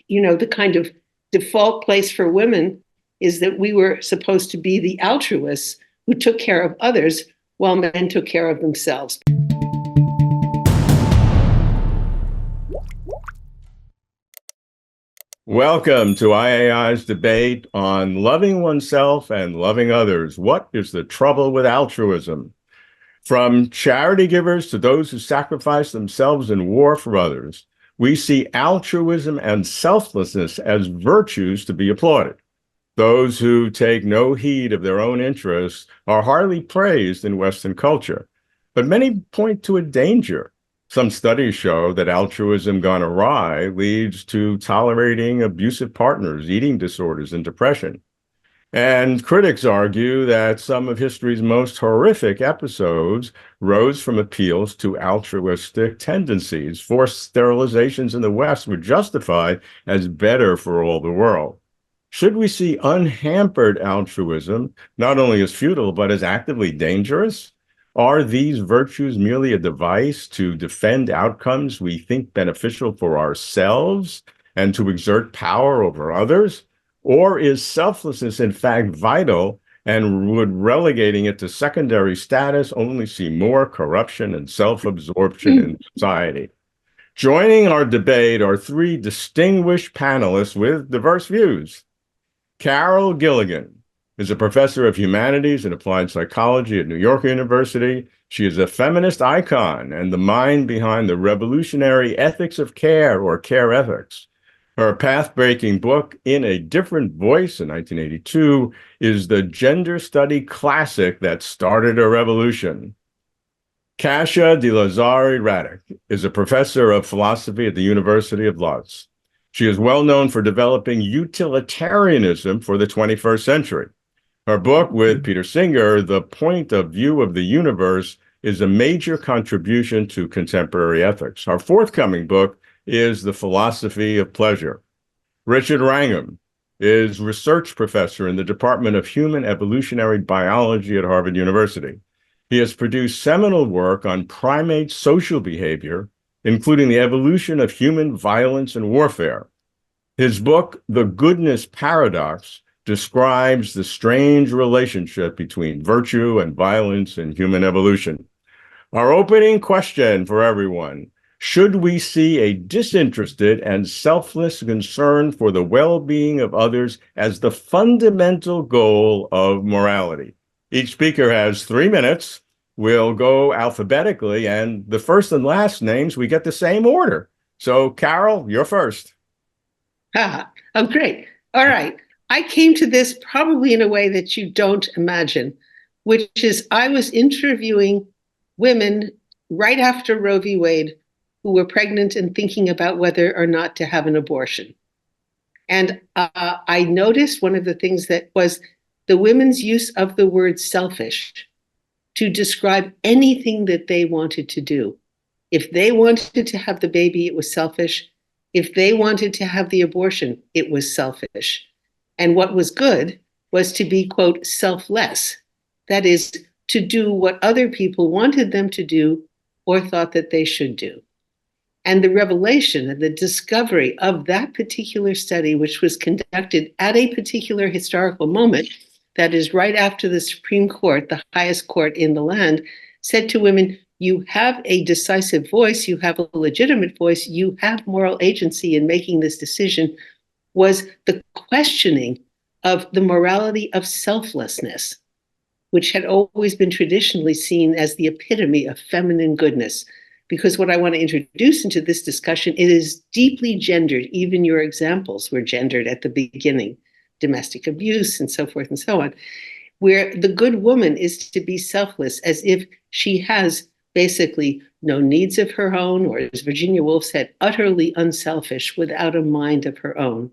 the kind of default place for women is that we were supposed to be the altruists who took care of others while men took care of themselves. Welcome to IAI's debate on loving oneself and loving others. What is the trouble with altruism? From charity givers to those who sacrifice themselves in war for others, we see altruism and selflessness as virtues to be applauded. Those who take no heed of their own interests are hardly praised in Western culture, but many point to a danger. Some studies show that altruism gone awry leads to tolerating abusive partners, eating disorders, and depression. And critics argue that some of history's most horrific episodes rose from appeals to altruistic tendencies. Forced sterilizations in the West were justified as better for all the world. Should we see unhampered altruism not only as futile, but as actively dangerous? Are these virtues merely a device to defend outcomes we think beneficial for ourselves and to exert power over others? Or is selflessness in fact vital, and would relegating it to secondary status only see more corruption and self-absorption in society? Joining our debate are three distinguished panelists with diverse views. Carol Gilligan is a professor of humanities and applied psychology at New York University. She is a feminist icon and the mind behind the revolutionary ethics of care, or care ethics. Her path-breaking book, In a Different Voice, in 1982, is the gender study classic that started a revolution. Katarzyna de Lazari-Radek is a professor of philosophy at the University of Lodz. She is well known for developing utilitarianism for the 21st century. Her book with Peter Singer, The Point of View of the Universe, is a major contribution to contemporary ethics. Our forthcoming book is The Philosophy of Pleasure. Richard Wrangham is research professor in the Department of Human Evolutionary Biology at Harvard University. He has produced seminal work on primate social behavior, including the evolution of human violence and warfare. His book, The Goodness Paradox, describes the strange relationship between virtue and violence in human evolution. Our opening question for everyone: should we see a disinterested and selfless concern for the well-being of others as the fundamental goal of morality? Each speaker has 3 minutes. We'll go alphabetically, and the first and last names, we get the same order. So, Carol, you're first. Oh, great. All right. I came to this probably in a way that you don't imagine, which is I was interviewing women right after Roe v. Wade who were pregnant and thinking about whether or not to have an abortion. And I noticed one of the things that was the women's use of the word selfish to describe anything that they wanted to do. If they wanted to have the baby, it was selfish. If they wanted to have the abortion, it was selfish. And what was good was to be, quote, selfless. That is, to do what other people wanted them to do or thought that they should do. And the revelation and the discovery of that particular study, which was conducted at a particular historical moment, that is right after the Supreme Court, the highest court in the land, said to women, you have a decisive voice, you have a legitimate voice, you have moral agency in making this decision, was the questioning of the morality of selflessness, which had always been traditionally seen as the epitome of feminine goodness. Because what I want to introduce into this discussion, it is deeply gendered. Even your examples were gendered at the beginning, domestic abuse and so forth and so on, where the good woman is to be selfless, as if she has basically no needs of her own, or as Virginia Woolf said, utterly unselfish without a mind of her own.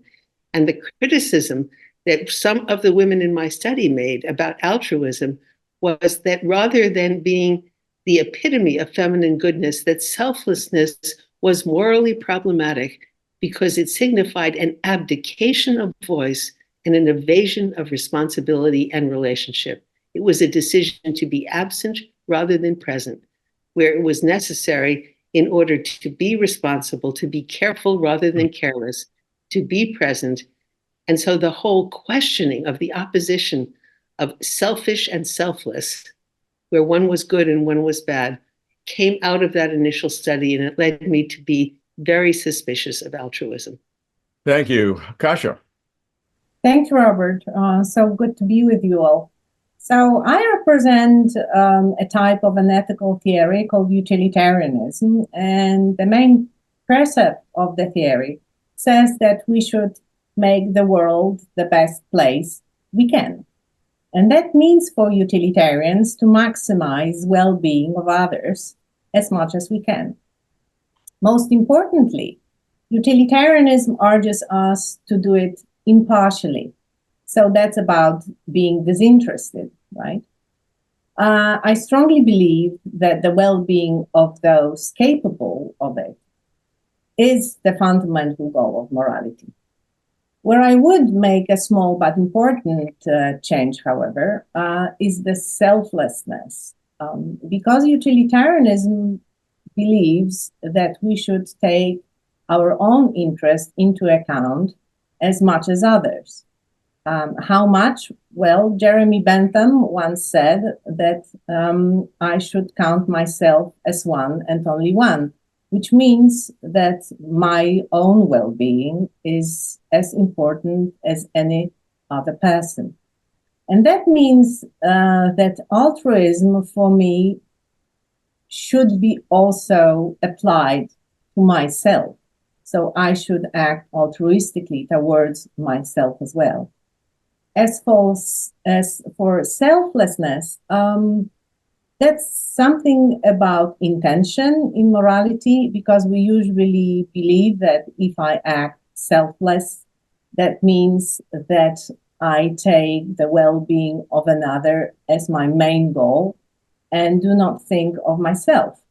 And the criticism that some of the women in my study made about altruism was that rather than being the epitome of feminine goodness, that selflessness was morally problematic because it signified an abdication of voice and an evasion of responsibility and relationship. It was a decision to be absent rather than present, where it was necessary in order to be responsible, to be careful rather than careless, to be present. And so the whole questioning of the opposition of selfish and selfless, where one was good and one was bad, came out of that initial study, and it led me to be very suspicious of altruism. Thank you. Kasia. Thank you, Robert. So good to be with you all. So I represent a type of an ethical theory called utilitarianism, and the main precept of the theory says that we should make the world the best place we can. And that means for utilitarians to maximize well-being of others as much as we can. Most importantly, utilitarianism urges us to do it impartially. So that's about being disinterested, right? I strongly believe that the well-being of those capable of it is the fundamental goal of morality. Where I would make a small but important change, however, is the selflessness. Because utilitarianism believes that we should take our own interest into account as much as others. How much? Well, Jeremy Bentham once said that I should count myself as one and only one, which means that my own well-being is as important as any other person. And that means that altruism for me should be also applied to myself. So I should act altruistically towards myself as well. As for selflessness, that's something about intention in morality, because we usually believe that if I act selfless, that means that I take the well-being of another as my main goal and do not think of myself.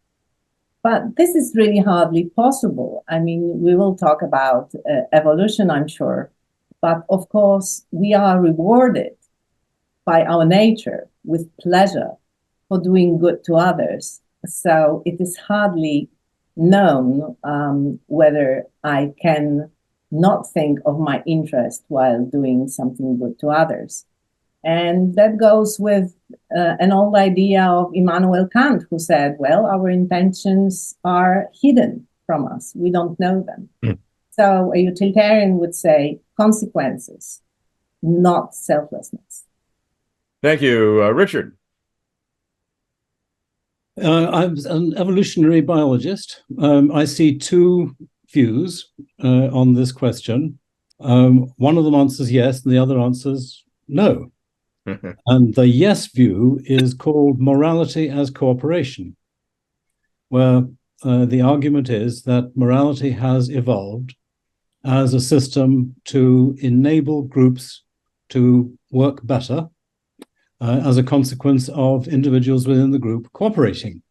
But this is really hardly possible. I mean, we will talk about evolution, I'm sure. But of course, we are rewarded by our nature with pleasure for doing good to others. So it is hardly known whether I can not think of my interest while doing something good to others. And that goes with an old idea of Immanuel Kant, who said, well, our intentions are hidden from us. We don't know them. So a utilitarian would say consequences, not selflessness. Thank you. Richard. I'm an evolutionary biologist. I see two views on this question. One of them answers yes, and the other answers no. And the yes view is called morality as cooperation, where the argument is that morality has evolved as a system to enable groups to work better as a consequence of individuals within the group cooperating.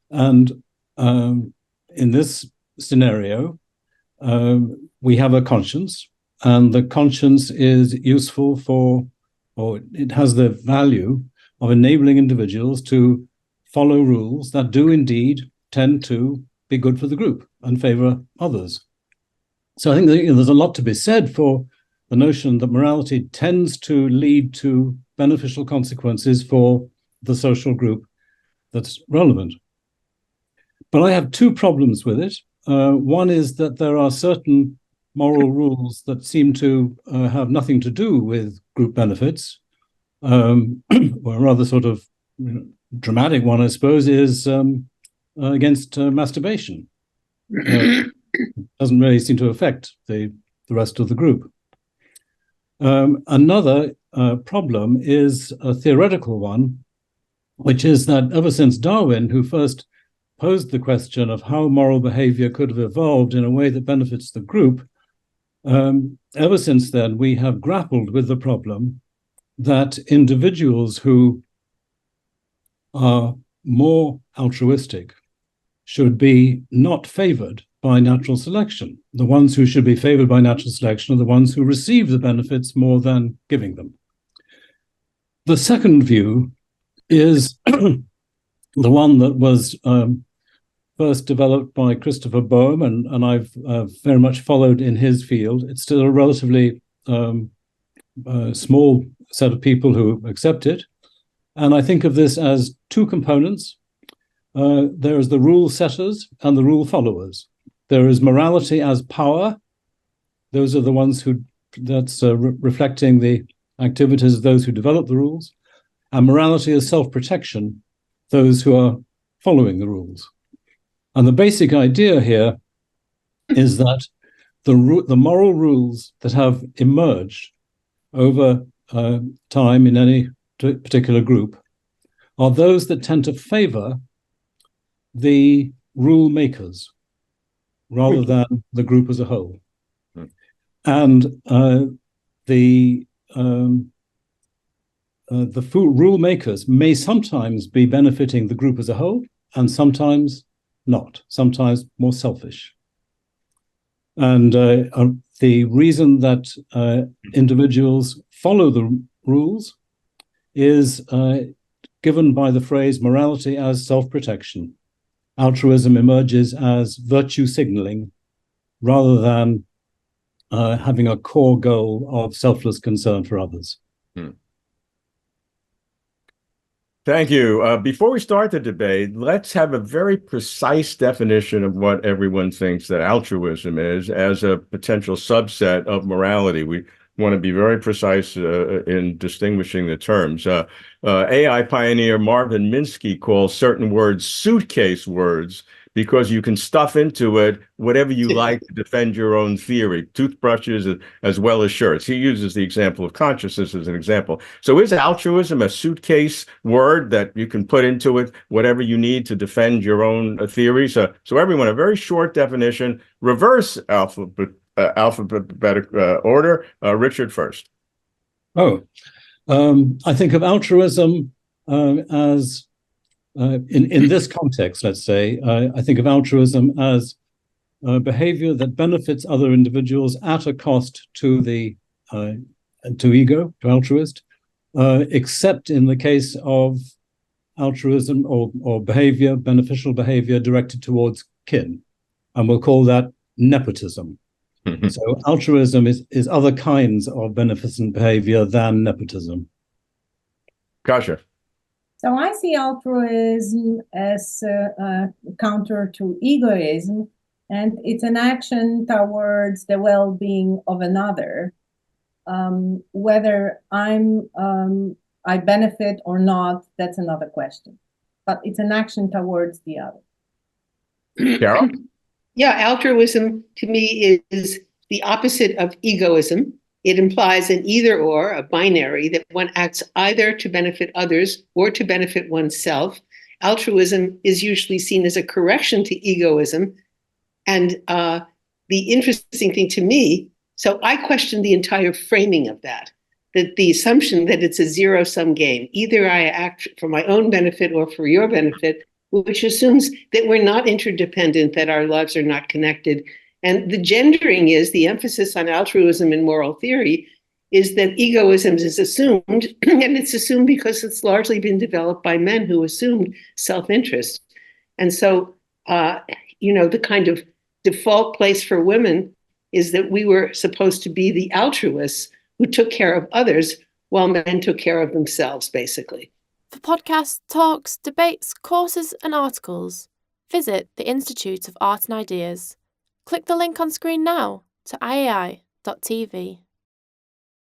And in this scenario, we have a conscience, and the conscience is useful for, or it has the value of enabling individuals to follow rules that do indeed tend to be good for the group and favor others. So I think that, there's a lot to be said for the notion that morality tends to lead to beneficial consequences for the social group that's relevant. But I have two problems with it. One is that there are certain moral rules that seem to have nothing to do with group benefits. Well, a rather sort of dramatic one, I suppose, is against masturbation. Doesn't really seem to affect the rest of the group. Another problem is a theoretical one, which is that ever since Darwin, who first posed the question of how moral behavior could have evolved in a way that benefits the group, ever since then, we have grappled with the problem that individuals who are more altruistic should be not favored by natural selection. The ones who should be favored by natural selection are the ones who receive the benefits more than giving them. The second view is the one that was first developed by Christopher Boehm, and I've very much followed in his field. It's still a relatively small set of people who accept it. And I think of this as two components. There is the rule setters and the rule followers. There is morality as power. Those are the ones that's reflecting the activities of those who develop the rules. And morality as self-protection, those who are following the rules. And the basic idea here is that the moral rules that have emerged over time in any particular group are those that tend to favor the rule makers rather than the group as a whole. And the rule makers may sometimes be benefiting the group as a whole, and sometimes not, sometimes more selfish. And the reason that individuals follow the rules is given by the phrase morality as self-protection. Altruism emerges as virtue signaling rather than having a core goal of selfless concern for others. Thank you. Before we start the debate, let's have a very precise definition of what everyone thinks that altruism is as a potential subset of morality. We want to be very precise in distinguishing the terms. AI pioneer Marvin Minsky calls certain words suitcase words because you can stuff into it whatever you like to defend your own theory, toothbrushes as well as shirts. He uses the example of consciousness as an example. So is altruism a suitcase word that you can put into it whatever you need to defend your own theories? So everyone, a very short definition, reverse alphabetic order. Richard first. I think of altruism as in this context, let's say, I think of altruism as behavior that benefits other individuals at a cost to ego, to altruist, except in the case of altruism or behavior, beneficial behavior directed towards kin. And we'll call that nepotism. So altruism is other kinds of beneficent behavior than nepotism. Kasia. So I see altruism as counter to egoism, and it's an action towards the well-being of another. Whether I benefit or not, that's another question. But it's an action towards the other. Carol? Yeah, altruism to me is the opposite of egoism. It implies an either or, a binary, that one acts either to benefit others or to benefit oneself. Altruism is usually seen as a correction to egoism. And the interesting thing to me, so I question the entire framing of that the assumption that it's a zero-sum game. Either I act for my own benefit or for your benefit, which assumes that we're not interdependent, that our lives are not connected. And the gendering is, the emphasis on altruism in moral theory is that egoism is assumed, and it's assumed because it's largely been developed by men who assumed self-interest. And so, the kind of default place for women is that we were supposed to be the altruists who took care of others while men took care of themselves, basically. For podcasts, talks, debates, courses, and articles, visit the Institute of Art and Ideas. Click the link on screen now to iai.tv.